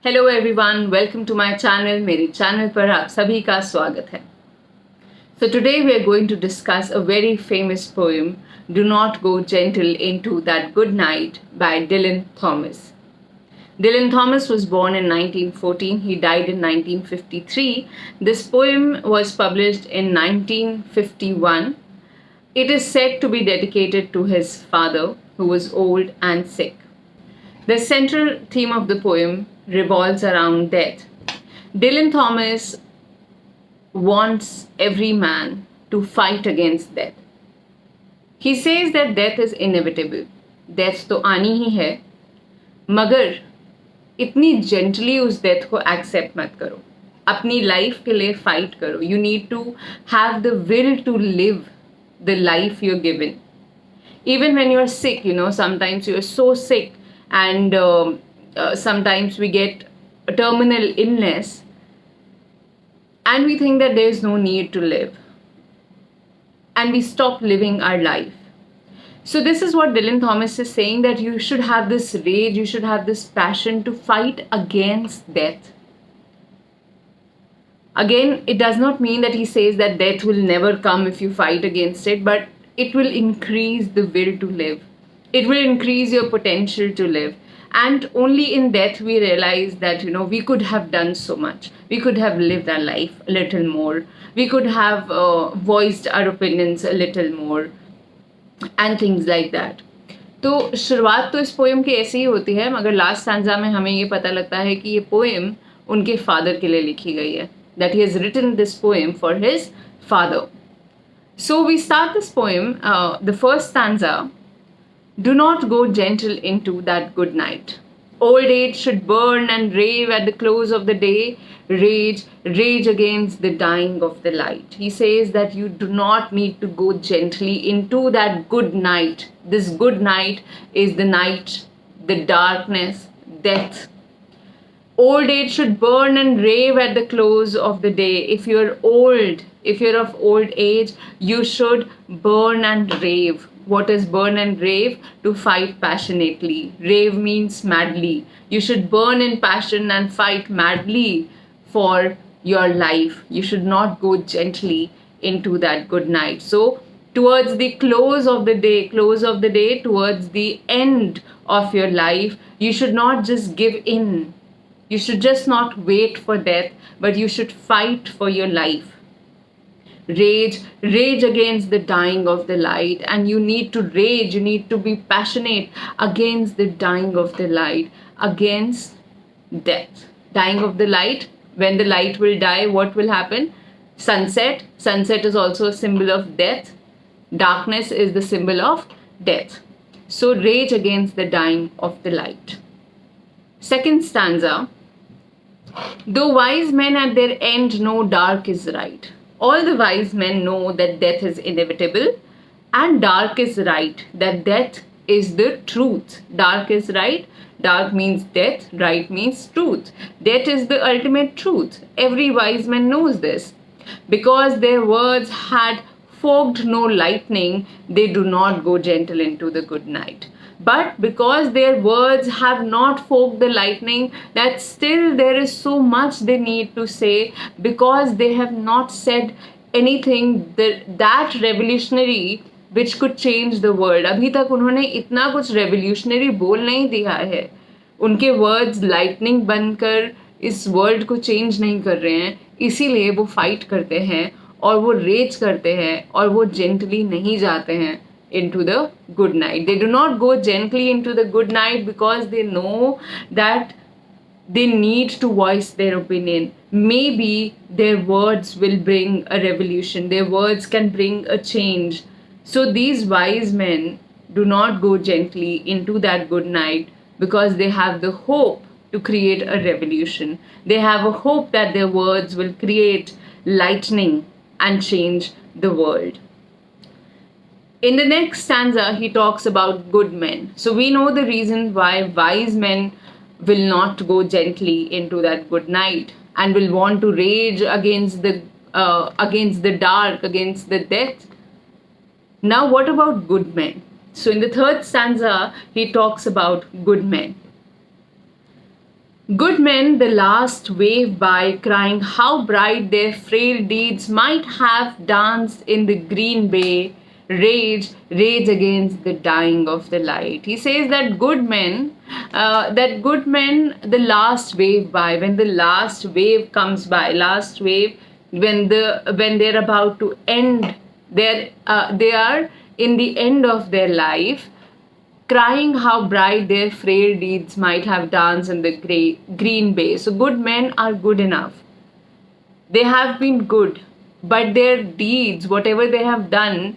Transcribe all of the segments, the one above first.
Hello everyone, welcome to my channel. मेरे channel पर आप सभी का स्वागत है। So today we are going to discuss a very famous poem, Do Not Go Gentle Into That Good Night by Dylan Thomas. Dylan Thomas was born in 1914. He died in 1953. This poem was published in 1951. It is said to be dedicated to his father, who was old and sick. The central theme of the poem revolves around death. Dylan Thomas wants every man to fight against death. He says that death is inevitable. Death तो आनी ही है, मगर इतनी gently उस death को accept मत करो. अपनी life के लिए fight करो. You need to have the will to live the life you're given. Even when you're sick, sometimes you're so sick and sometimes we get a terminal illness and we think that there is no need to live and we stop living our life. So this is what Dylan Thomas is saying, that you should have this rage, you should have this passion to fight against death. Again, it does not mean that he says that death will never come if you fight against it, but it will increase the will to live. It will increase your potential to live. And only in death we realize that, we could have done so much. We could have lived our life a little more. We could have voiced our opinions a little more. And things like that. तो शुरुआत तो इस poem की ऐसी ही होती है, मगर last stanza में हमें ये पता लगता है कि ये पोएम उनके फादर के लिए लिखी गई है. That he has written this poem for his father. So we start this poem, the first stanza. Do not go gentle into that good night. Old age should burn and rave at the close of the day. Rage, rage against the dying of the light. He says that you do not need to go gently into that good night. This good night is the night, the darkness, death. Old age should burn and rave at the close of the day. If you're old, if you're of old age, you should burn and rave. What is burn and rave? To fight passionately. Rave means madly. You should burn in passion and fight madly for your life. You should not go gently into that good night. So towards the close of the day, towards the end of your life, you should not just give in. You should just not wait for death, but you should fight for your life. Rage, rage against the dying of the light. And you need to rage, you need to be passionate against the dying of the light, against death. Dying of the light, when the light will die, what will happen? Sunset. Sunset is also a symbol of death. Darkness is the symbol of death. So rage against the dying of the light. Second stanza. Though wise men at their end know dark is right. All the wise men know that death is inevitable and dark is right, that death is the truth. Dark is right. Dark means death, right means truth. Death is the ultimate truth. Every wise man knows this. Because their words had fogged no lightning, they do not go gentle into the good night. But because their words have not fogged the lightning, that still there is so much they need to say, because they have not said anything that revolutionary which could change the world. अभी तक उन्होंने इतना कुछ revolutionary बोल नहीं दिया है. उनके words lightning बनकर इस world को change नहीं कर रहे हैं, इसीलिए वो fight करते हैं और वो rage करते हैं और वो gently नहीं जाते हैं into the good night. They do not go gently into the good night because they know that they need to voice their opinion. Maybe their words will bring a revolution. Their words can bring a change. So these wise men do not go gently into that good night because they have the hope to create a revolution. They have a hope that their words will create lightning and change the world. In the next stanza, he talks about good men. So we know the reason why wise men will not go gently into that good night and will want to rage against the dark, against the death. Now, what about good men? So in the third stanza, he talks about good men. Good men, the last wave by, crying how bright their frail deeds might have danced in the green bay, rage, rage against the dying of the light. He says that good men, the last wave by, when the last wave comes by, last wave, when they're about to end, they are in the end of their life, crying how bright their frail deeds might have danced in the green bay. So good men are good enough. They have been good, but their deeds, whatever they have done,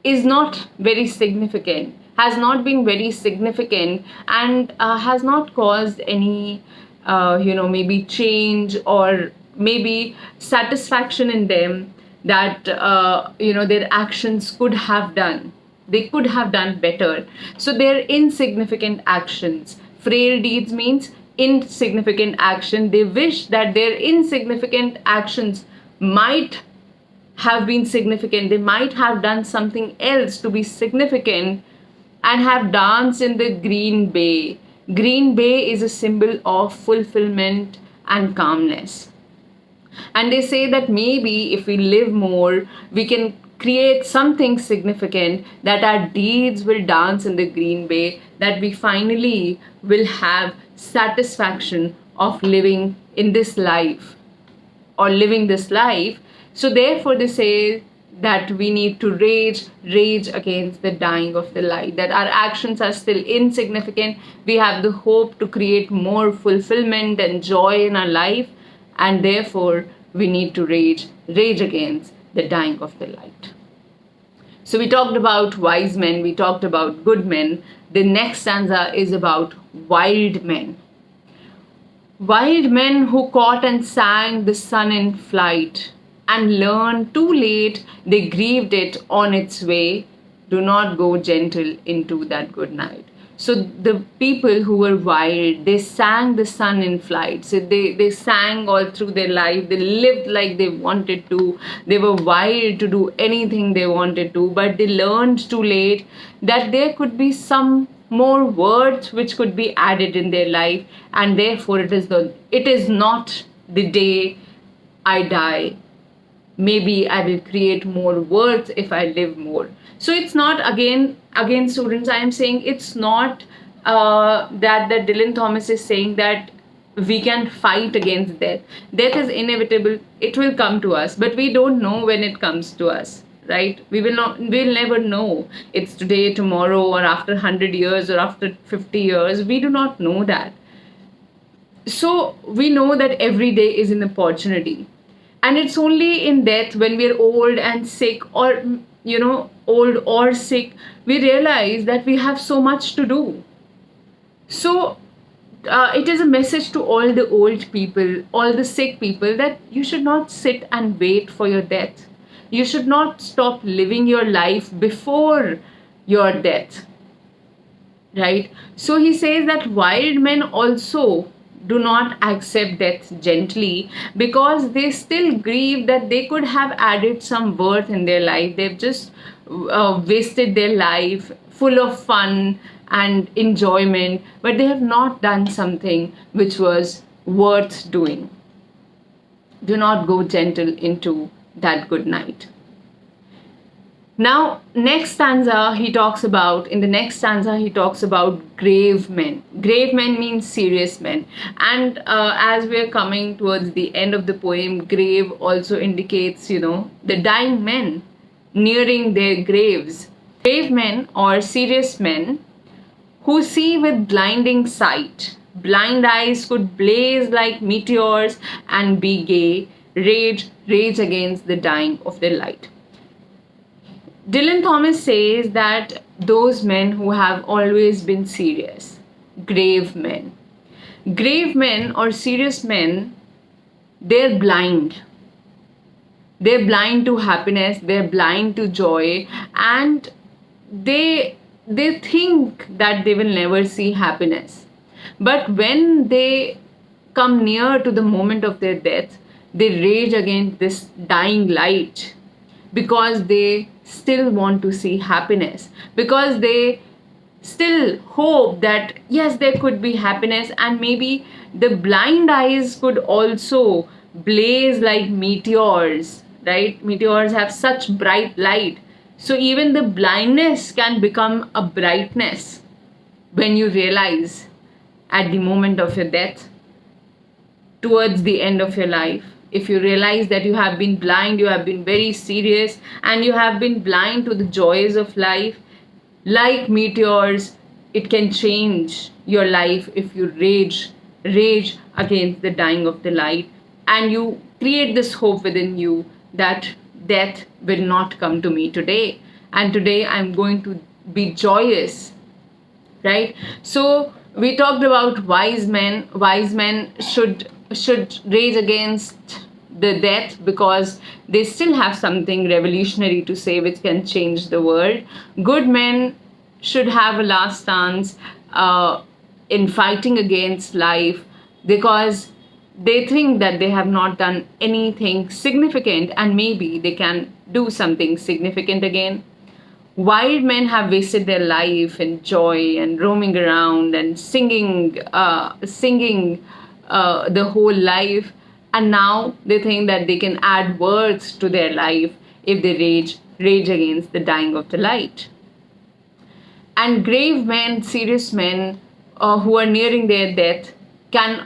is not very significant, has not been very significant, and has not caused any, maybe change or maybe satisfaction in them that, their actions could have done. They could have done better. So they're insignificant actions. Frail deeds means insignificant action. They wish that their insignificant actions might have been significant. They might have done something else to be significant and have danced in the green bay. Green bay is a symbol of fulfillment and calmness. And they say that maybe if we live more, we can create something significant, that our deeds will dance in the green bay, that we finally will have satisfaction of living in this life or living this life. So therefore they say that we need to rage against the dying of the light, that our actions are still insignificant. We have the hope to create more fulfillment and joy in our life, and therefore we need to rage against the dying of the light. So we talked about wise men, we talked about good men. The next stanza is about wild men. Wild men who caught and sang the sun in flight, and learned too late they grieved it on its way. Do not go gentle into that good night. So the people who were wild, they sang the sun in flight. So they sang all through their life. They lived like they wanted to. They were wild to do anything they wanted to, but they learned too late that there could be some more words which could be added in their life, and therefore it is not the day I die. Maybe I will create more words if I live more. So it's not, again students, I am saying it's not that Dylan Thomas is saying that we can fight against death. Death is inevitable. It will come to us, but we don't know when it comes to us, right? We'll never know. It's today, tomorrow, or after 100 years, or after 50 years. We do not know that. So we know that every day is an opportunity. And it's only in death, when we're old and sick, or old or sick, we realize that we have so much to do. So it is a message to all the old people, all the sick people, that you should not sit and wait for your death. You should not stop living your life before your death, right? So he says that wild men also do not accept death gently, because they still grieve that they could have added some worth in their life. They've just wasted their life full of fun and enjoyment, but they have not done something which was worth doing. Do not go gentle into that good night. Now, in the next stanza, he talks about grave men. Grave men means serious men. And as we are coming towards the end of the poem, grave also indicates, the dying men nearing their graves. Grave men, or serious men, who see with blinding sight. Blind eyes could blaze like meteors and be gay, rage against the dying of the light. Dylan Thomas says that those men who have always been serious, grave men or serious men, they're blind. They're blind to happiness, they're blind to joy, and they think that they will never see happiness. But when they come near to the moment of their death, they rage against this dying light, because they still want to see happiness, because they still hope that yes, there could be happiness, and maybe the blind eyes could also blaze like meteors, right? Meteors have such bright light, so even the blindness can become a brightness when you realize at the moment of your death, towards the end of your life, if you realize that you have been blind, you have been very serious, and you have been blind to the joys of life, like meteors, it can change your life if you rage against the dying of the light, and you create this hope within you that death will not come to me today, and today I'm going to be joyous, right? So we talked about wise men. Wise men should rage against the death because they still have something revolutionary to say which can change the world. Good men should have a last stance in fighting against life because they think that they have not done anything significant and maybe they can do something significant again. Wild men have wasted their life in joy and roaming around and singing the whole life, and now they think that they can add words to their life if they rage against the dying of the light. And grave men, serious men who are nearing their death can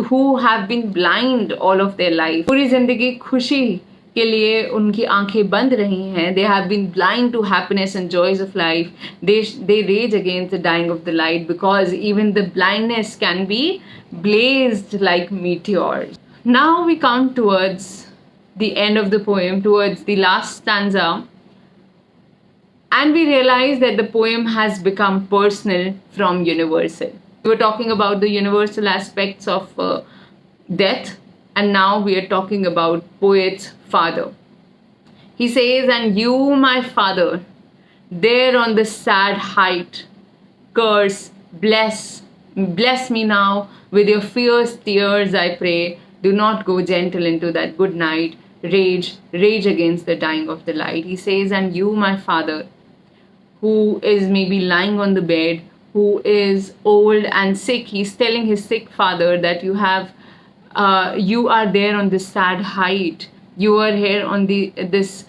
who have been blind all of their life, पूरी जिंदगी खुशी के लिए उनकी आंखें बंद रही हैं, they have been blind to happiness and joys of life, they rage against the dying of the light because even the blindness can be blazed like meteors. Now we come towards the end of the poem, towards the last stanza, and we realize that the poem has become personal from universal. We were talking about the universal aspects of death, and now we are talking about poet's father. He says, "And you, my father, there on the sad height, curse, bless me now with your fierce tears, I pray. Do not go gentle into that good night. Rage against the dying of the light." He says, "And you, my father," who is maybe lying on the bed, who is old and sick. He's telling his sick father that you are there on this sad height. You are here on this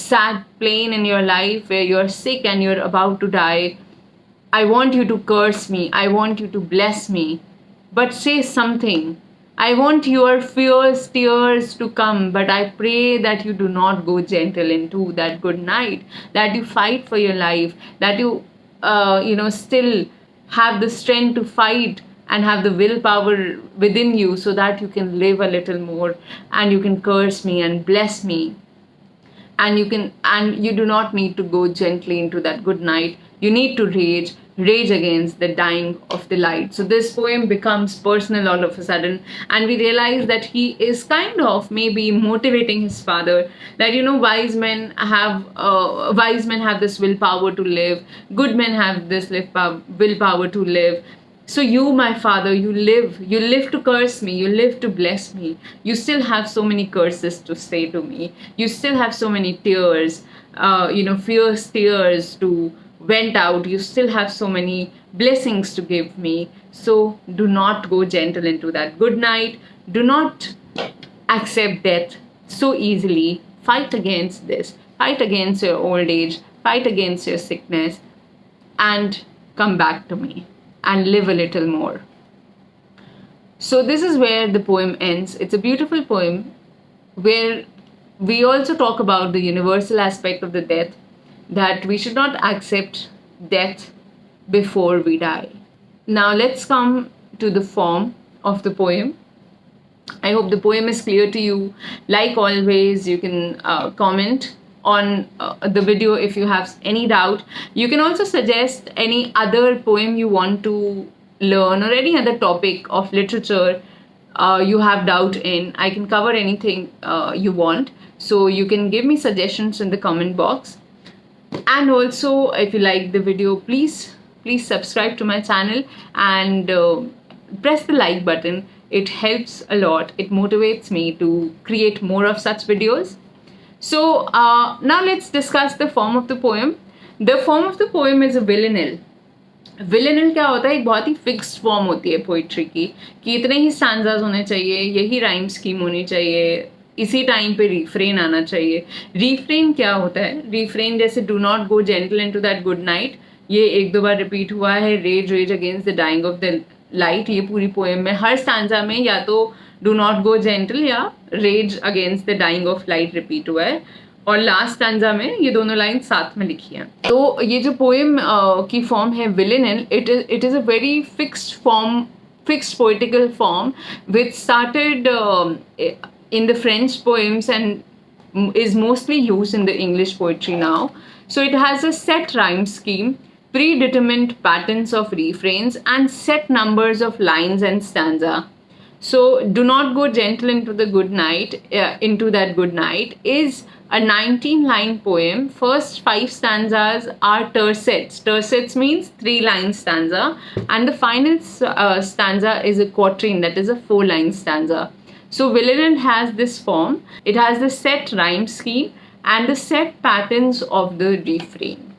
sad plane in your life where you're sick and you're about to die. I want you to curse me. I want you to bless me. But say something. I want your fierce tears to come, but I pray that you do not go gentle into that good night, that you fight for your life, that you, still have the strength to fight and have the willpower within you so that you can live a little more and you can curse me and bless me. And you do not need to go gently into that good night. You need to rage against the dying of the light. So this poem becomes personal all of a sudden, and we realize that he is kind of maybe motivating his father that wise men have this willpower to live, good men have this willpower to live. So you, my father, you live to curse me, you live to bless me. You still have so many curses to say to me. You still have so many tears, fierce tears to vent out. You still have so many blessings to give me. So do not go gentle into that good night. Do not accept death so easily. Fight against this. Fight against your old age. Fight against your sickness. And come back to me and live a little more. So this is where the poem ends. It's a beautiful poem where we also talk about the universal aspect of the death, that we should not accept death before we die. Now let's come to the form of the poem. I hope the poem is clear to you. Like always, you can comment on the video if you have any doubt. You can also suggest any other poem you want to learn or any other topic of literature you have doubt in. I can cover anything you want. So you can give me suggestions in the comment box. And also, if you like the video, please subscribe to my channel and press the like button. It helps a lot. It motivates me to create more of such videos. So now let's discuss the form of the poem. The form of the poem is a villanelle. विलेनल क्या होता है, एक बहुत ही fixed form होती है poetry की, कि इतने ही स्टैंजास होने चाहिए, यही राइम स्कीम होनी चाहिए, इसी टाइम पे रिफ्रेन आना चाहिए. रिफ्रेन क्या होता है? रिफ्रेन जैसे do not go gentle into that good night, ये एक दो बार रिपीट हुआ है. Rage rage against the dying of the light, ये पूरी पोएम में हर स्टैंजा में या तो डू नॉट गो जेंटल या rage against the dying of light repeat हुआ है, और लास्ट स्टैंजा में ये दोनों लाइन साथ में लिखी हैं. तो ये जो पोएम की फॉर्म है villanelle, it is a very fixed form, fixed poetical form which started in the French poems and is mostly used in the English poetry now. So it has a set rhyme scheme, predetermined patterns of refrains, and set numbers of lines and stanza. So do not go gentle into the good night, into that good night is a 19-line poem. First 5 stanzas are tercets. Tercets means 3-line stanza, and the final stanza is a quatrain, that is a 4-line stanza. So villanelle has this form. It has the set rhyme scheme and the set patterns of the refrain.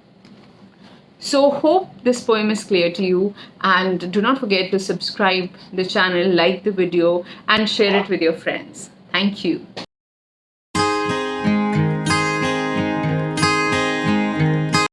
So hope this poem is clear to you, and do not forget to subscribe the channel, like the video, and share it with your friends. Thank you.